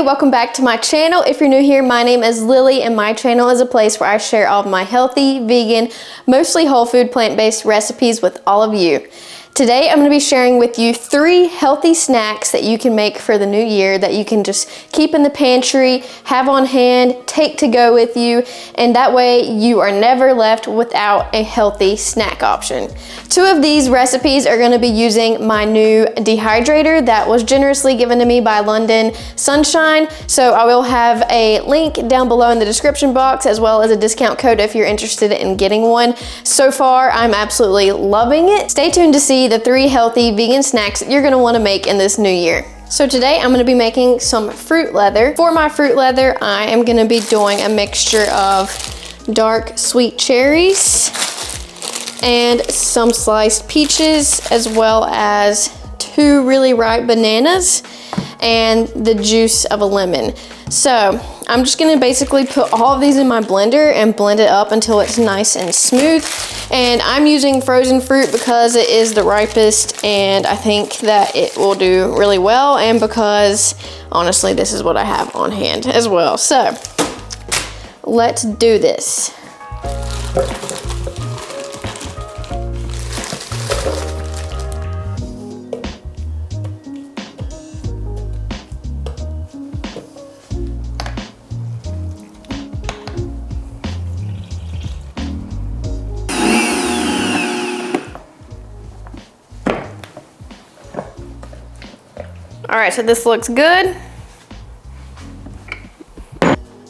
welcome back to my channel. If you're new here, my name is Lily and my channel is a place where I share all of my healthy, vegan, mostly whole food, plant-based recipes with all of you. Today, I'm going to be sharing with you 3 healthy snacks that you can make for the new year that you can just keep in the pantry, have on hand, take to go with you, and that way you are never left without a healthy snack option. 2 of these recipes are going to be using my new Dehydrator that was generously given to me by London Sunshine. So I will have a link down below in the description box as well as a discount code if you're interested in getting one. So far, I'm absolutely loving it. Stay tuned to see the 3 healthy vegan snacks that you're going to want to make in this new year. So today I'm going to be making some fruit leather. For my fruit leather, I am going to be doing a mixture of dark sweet cherries and some sliced peaches, as well as 2 really ripe bananas and the juice of a lemon. So I'm just gonna basically put all of these in my blender and blend it up until it's nice and smooth. And I'm using frozen fruit because it is the ripest and I think that it will do really well, and because honestly this is what I have on hand as well. So let's do this. All right, so this looks good.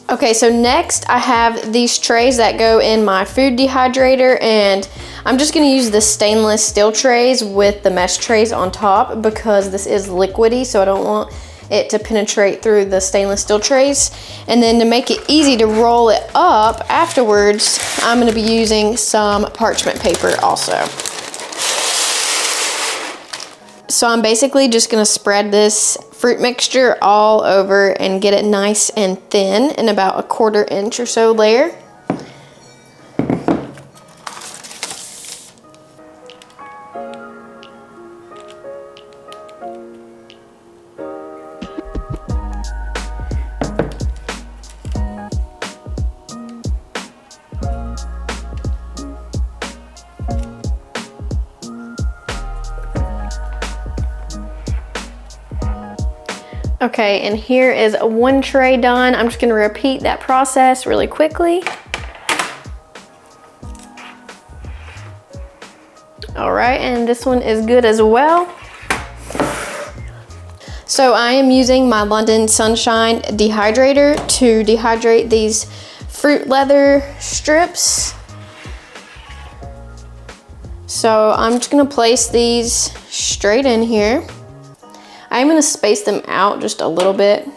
Okay, so next I have these trays that go in my food dehydrator, and I'm just gonna use the stainless steel trays with the mesh trays on top because this is liquidy, so I don't want it to penetrate through the stainless steel trays. And then to make it easy to roll it up afterwards, I'm gonna be using some parchment paper also. So I'm basically just gonna spread this fruit mixture all over and get it nice and thin in about a 1/4 inch or so layer. Okay, and here is 1 tray done. I'm just gonna repeat that process really quickly. All right, and this one is good as well. So I am using my London Sunshine Dehydrator to dehydrate these fruit leather strips. So I'm just gonna place these straight in here. I'm gonna space them out just a little bit.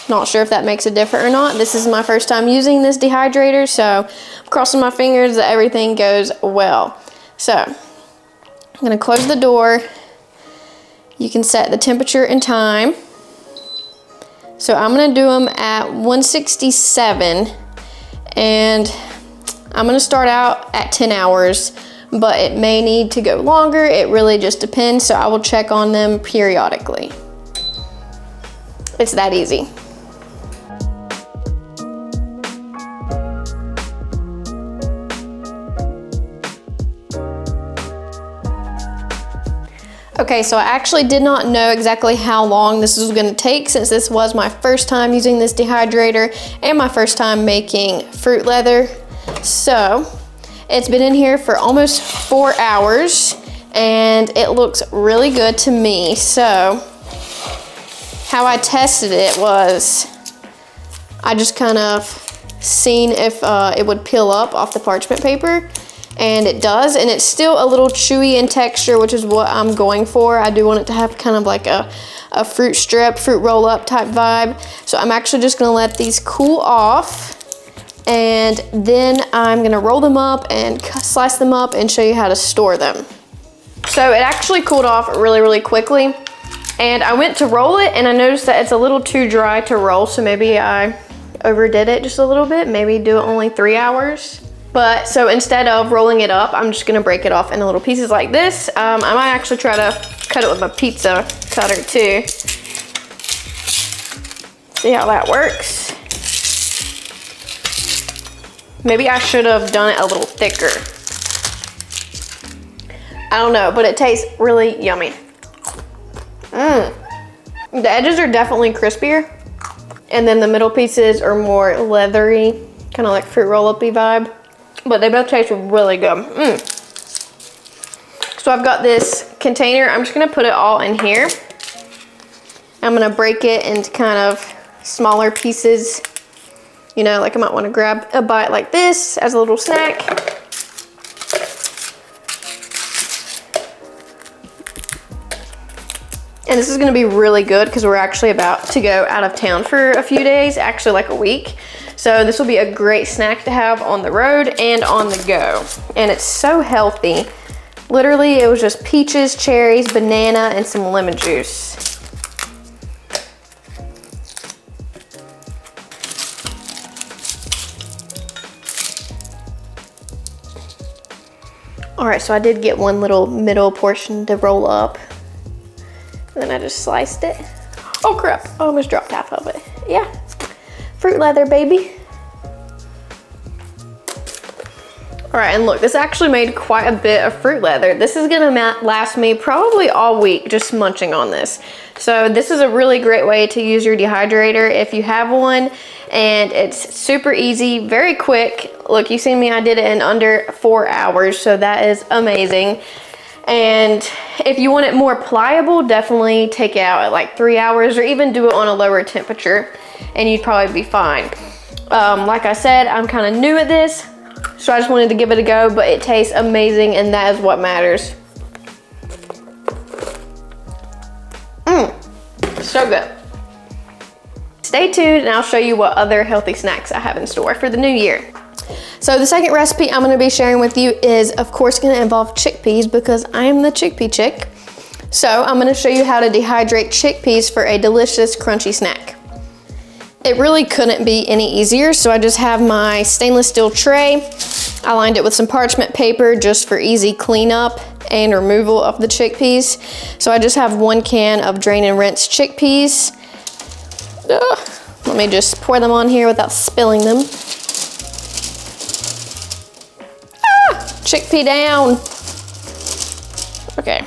Not sure if that makes a difference or not. This is my first time using this dehydrator, so I'm crossing my fingers that everything goes well. So I'm gonna close the door. You can set the temperature and time. So I'm gonna do them at 167, and I'm gonna start out at 10 hours. But it may need to go longer. It really just depends, so I will check on them periodically. It's that easy. Okay, so I actually did not know exactly how long this was gonna take since this was my first time using this dehydrator and my first time making fruit leather. So it's been in here for almost 4 hours and it looks really good to me. So how I tested it was I just kind of seen if it would peel up off the parchment paper, and it does, and it's still a little chewy in texture, which is what I'm going for. I do want it to have kind of like a fruit strip, fruit roll up type vibe. So I'm actually just gonna let these cool off, and then I'm gonna roll them up and slice them up and show you how to store them. So it actually cooled off really, really quickly. And I went to roll it and I noticed that it's a little too dry to roll, so maybe I overdid it just a little bit, maybe do it only 3 hours. But so instead of rolling it up, I'm just gonna break it off into little pieces like this. I might actually try to cut it with a pizza cutter too. See how that works? Maybe I should have done it a little thicker. I don't know, but it tastes really yummy. The edges are definitely crispier, and then the middle pieces are more leathery, kind of like fruit roll-up-y vibe, but they both taste really good. So I've got this container. I'm just gonna put it all in here. I'm gonna break it into kind of smaller pieces. You know, like I might wanna grab a bite like this as a little snack. And this is gonna be really good because we're actually about to go out of town for a few days, actually like a week. So this will be a great snack to have on the road and on the go. And it's so healthy. Literally, it was just peaches, cherries, banana, and some lemon juice. All right, so I did get one little middle portion to roll up. And then I just sliced it. Oh crap, I almost dropped half of it. Yeah, fruit leather, baby. All right, and look, this actually made quite a bit of fruit leather. This is gonna last me probably all week just munching on this. So this is a really great way to use your dehydrator if you have one, and it's super easy, very quick. Look, you've seen me, I did it in under 4 hours, so that is amazing. And if you want it more pliable, definitely take it out at like 3 hours or even do it on a lower temperature and you'd probably be fine. Like I said, I'm kind of new at this, so I just wanted to give it a go, but it tastes amazing and that is what matters. So good. Stay tuned and I'll show you what other healthy snacks I have in store for the new year. So the second recipe I'm gonna be sharing with you is, of course, gonna involve chickpeas because I am the chickpea chick. So I'm gonna show you how to dehydrate chickpeas for a delicious, crunchy snack. It really couldn't be any easier, so I just have my stainless steel tray. I lined it with some parchment paper just for easy cleanup and removal of the chickpeas. So I just have 1 can of drain and rinse chickpeas. Let me just pour them on here without spilling them. Chickpea down. Okay.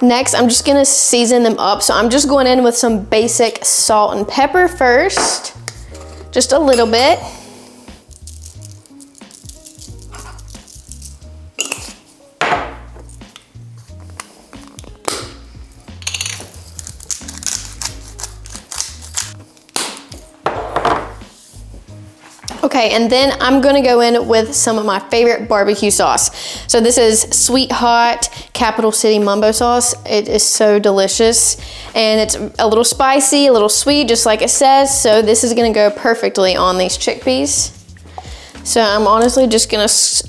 Next, I'm just gonna season them up. So I'm just going in with some basic salt and pepper first. Just a little bit. Okay, and then I'm gonna go in with some of my favorite barbecue sauce. So this is Sweet Hot Capital City Mumbo sauce. It is so delicious and it's a little spicy, a little sweet, just like it says. So this is gonna go perfectly on these chickpeas. So I'm honestly just gonna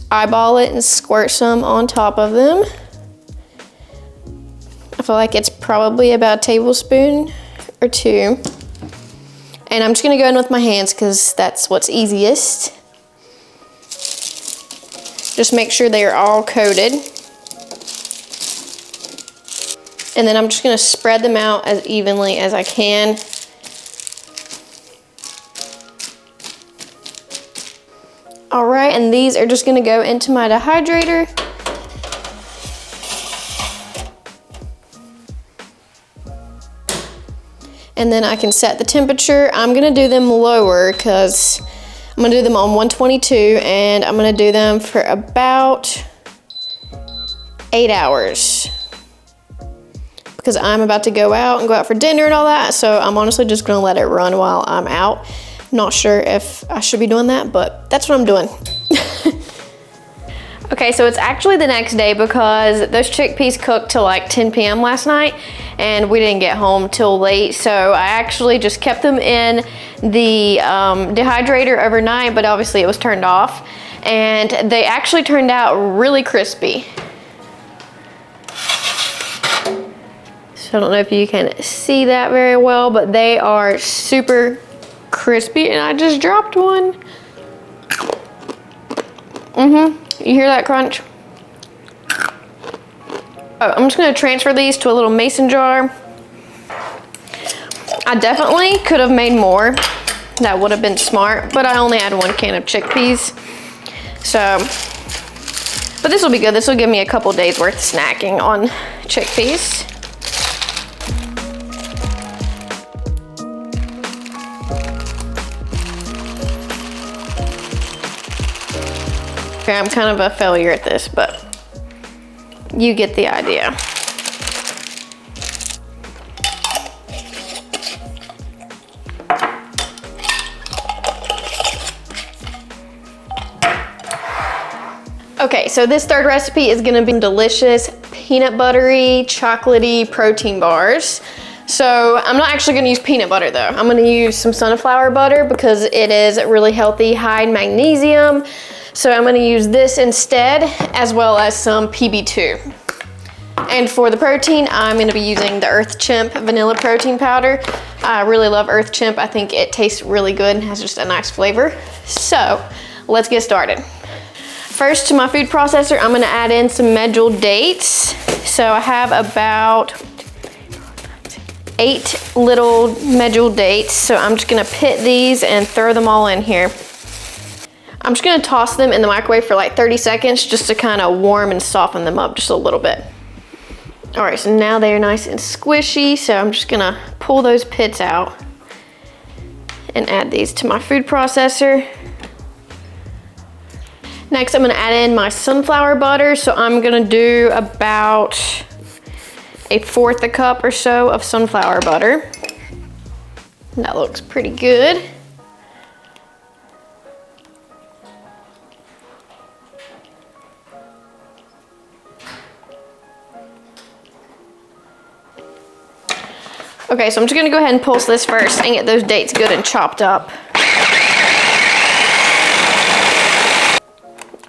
eyeball it and squirt some on top of them. I feel like it's probably about a tablespoon or 2. And I'm just gonna go in with my hands because that's what's easiest. Just make sure they are all coated. And then I'm just gonna spread them out as evenly as I can. All right, and these are just gonna go into my dehydrator. And then I can set the temperature. I'm gonna do them lower because I'm gonna do them on 122 and I'm gonna do them for about 8 hours because I'm about to go out and go out for dinner and all that. So I'm honestly just gonna let it run while I'm out. Not sure if I should be doing that, but that's what I'm doing. Okay, so it's actually the next day because those chickpeas cooked till like 10 p.m. last night and we didn't get home till late. So I actually just kept them in the dehydrator overnight, but obviously it was turned off. And they actually turned out really crispy. So I don't know if you can see that very well, but they are super crispy and I just dropped one. You hear that crunch? Oh, I'm just gonna transfer these to a little mason jar. I definitely could have made more. That would have been smart, but I only had 1 can of chickpeas. So, but this will be good. This will give me a couple days worth of snacking on chickpeas. Okay, I'm kind of a failure at this, but you get the idea. Okay, so this third recipe is gonna be delicious peanut buttery, chocolatey protein bars. So I'm not actually gonna use peanut butter though. I'm gonna use some sunflower butter because it is really healthy, high in magnesium. So I'm gonna use this instead, as well as some PB2. And for the protein, I'm gonna be using the Earth Chimp vanilla protein powder. I really love Earth Chimp. I think it tastes really good and has just a nice flavor. So let's get started. First, to my food processor, I'm gonna add in some medjool dates. So I have about 8 little medjool dates. So I'm just gonna pit these and throw them all in here. I'm just gonna toss them in the microwave for like 30 seconds just to kind of warm and soften them up just a little bit. All right, so now they are nice and squishy. So I'm just gonna pull those pits out and add these to my food processor. Next, I'm gonna add in my sunflower butter. So I'm gonna do about 1/4 cup or so of sunflower butter. That looks pretty good. Okay, so I'm just gonna go ahead and pulse this first and get those dates good and chopped up.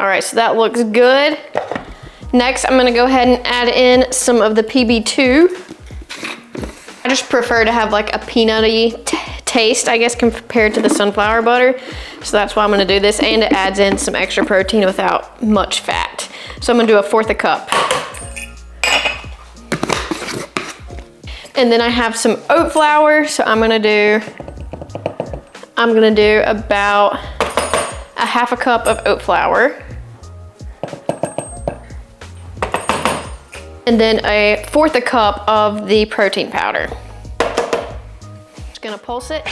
All right, so that looks good. Next, I'm gonna go ahead and add in some of the PB2. I just prefer to have like a peanutty taste, I guess, compared to the sunflower butter. So that's why I'm gonna do this, and it adds in some extra protein without much fat. So I'm gonna do 1/4 cup. And then I have some oat flour, so I'm gonna do about 1/2 cup of oat flour. And then 1/4 cup of the protein powder. Just gonna pulse it.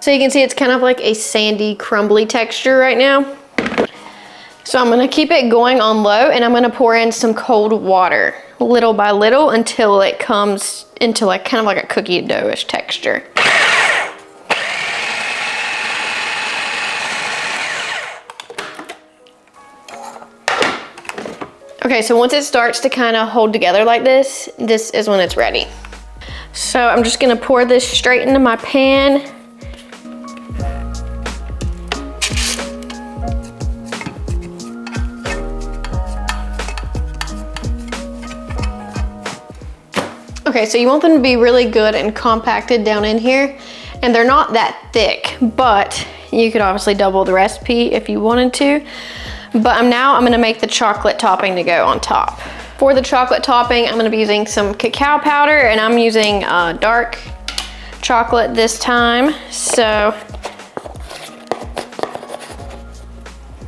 So you can see it's kind of like a sandy, crumbly texture right now. So I'm gonna keep it going on low, and I'm gonna pour in some cold water, little by little, until it comes into like kind of like a cookie dough-ish texture. Okay, so once it starts to kind of hold together like this is when it's ready. So I'm just gonna pour this straight into my pan. Okay, so you want them to be really good and compacted down in here, and they're not that thick, but you could obviously double the recipe if you wanted to. But I'm gonna make the chocolate topping to go on top. For the chocolate topping, I'm gonna be using some cacao powder, and I'm using dark chocolate this time. So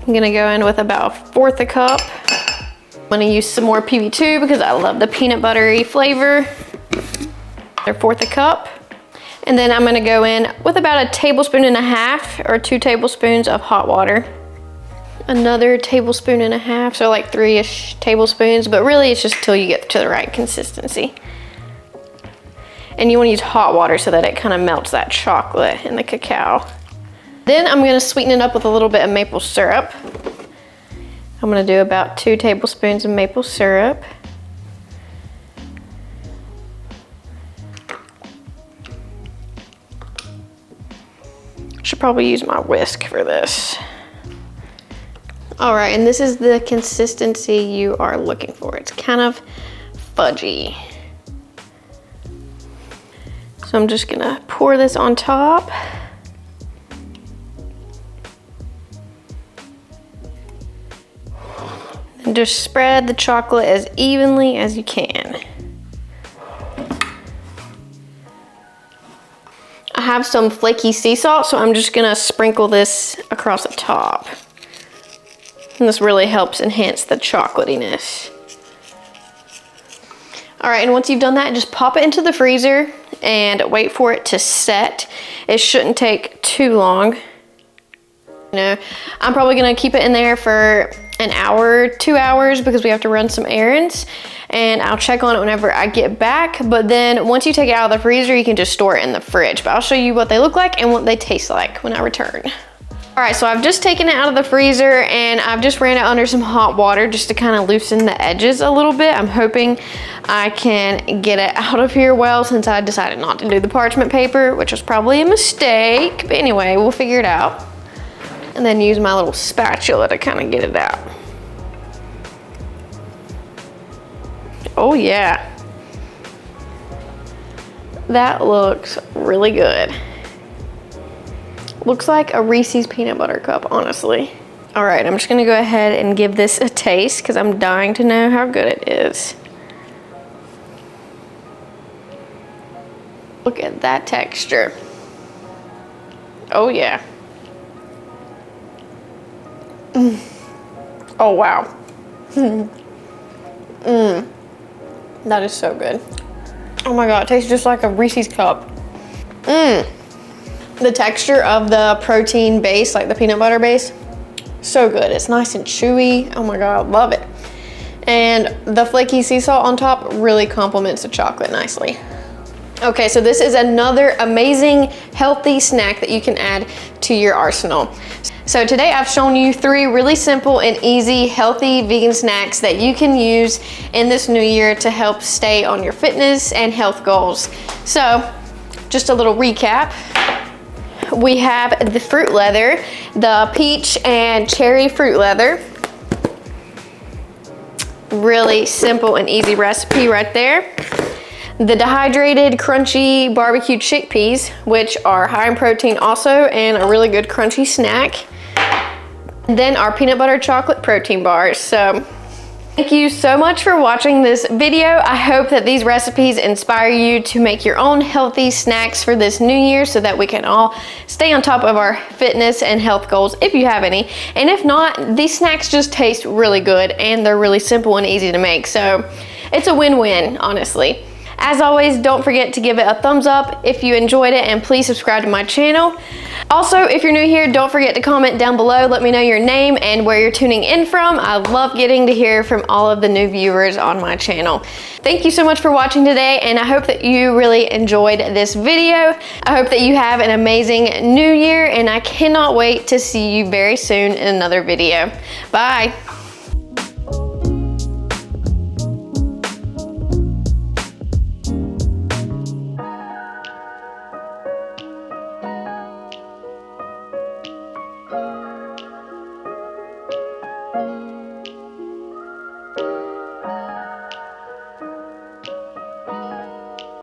I'm gonna go in with about 1/4 cup. I'm gonna use some more PB2 because I love the peanut buttery flavor. They're 1/4 cup. And then I'm gonna go in with about 1.5 tablespoons or 2 tablespoons of hot water. Another 1.5 tablespoons, so like 3-ish tablespoons, but really it's just till you get to the right consistency. And you wanna use hot water so that it kind of melts that chocolate and the cacao. Then I'm gonna sweeten it up with a little bit of maple syrup. I'm gonna do about 2 tablespoons of maple syrup. Should probably use my whisk for this. All right, and this is the consistency you are looking for. It's kind of fudgy. So I'm just gonna pour this on top. And Just spread the chocolate as evenly as you can. I have some flaky sea salt, so I'm just gonna sprinkle this across the top. And this really helps enhance the chocolatiness. All right, and once you've done that, just pop it into the freezer and wait for it to set. It shouldn't take too long. You know, I'm probably gonna keep it in there for an hour, 2 hours, because we have to run some errands, and I'll check on it whenever I get back. But then once you take it out of the freezer, you can just store it in the fridge. But I'll show you what they look like and what they taste like when I return. All right, so I've just taken it out of the freezer and I've just ran it under some hot water just to kind of loosen the edges a little bit. I'm hoping I can get it out of here well, since I decided not to do the parchment paper, which was probably a mistake. But anyway, we'll figure it out. And then use my little spatula to kind of get it out. Oh yeah. That looks really good. Looks like a Reese's peanut butter cup, honestly. All right, I'm just gonna go ahead and give this a taste because I'm dying to know how good it is. Look at that texture. Oh yeah. Oh wow. That is so good. Oh my God, it tastes just like a Reese's cup. The texture of the protein base, like the peanut butter base, so good. It's nice and chewy. Oh my God, I love it. And the flaky sea salt on top really complements the chocolate nicely. Okay, so this is another amazing healthy snack that you can add to your arsenal. So today I've shown you 3 really simple and easy healthy vegan snacks that you can use in this new year to help stay on your fitness and health goals. So just a little recap. We have the fruit leather, the peach and cherry fruit leather. Really simple and easy recipe right there. The dehydrated crunchy BBQ chickpeas, which are high in protein also and a really good crunchy snack. And then our peanut butter chocolate protein bars. So thank you so much for watching this video. I hope that these recipes inspire you to make your own healthy snacks for this new year so that we can all stay on top of our fitness and health goals if you have any. And if not, these snacks just taste really good and they're really simple and easy to make. So it's a win-win, honestly. As always, don't forget to give it a thumbs up if you enjoyed it, and please subscribe to my channel. Also, if you're new here, don't forget to comment down below. Let me know your name and where you're tuning in from. I love getting to hear from all of the new viewers on my channel. Thank you so much for watching today, and I hope that you really enjoyed this video. I hope that you have an amazing new year, and I cannot wait to see you very soon in another video. Bye.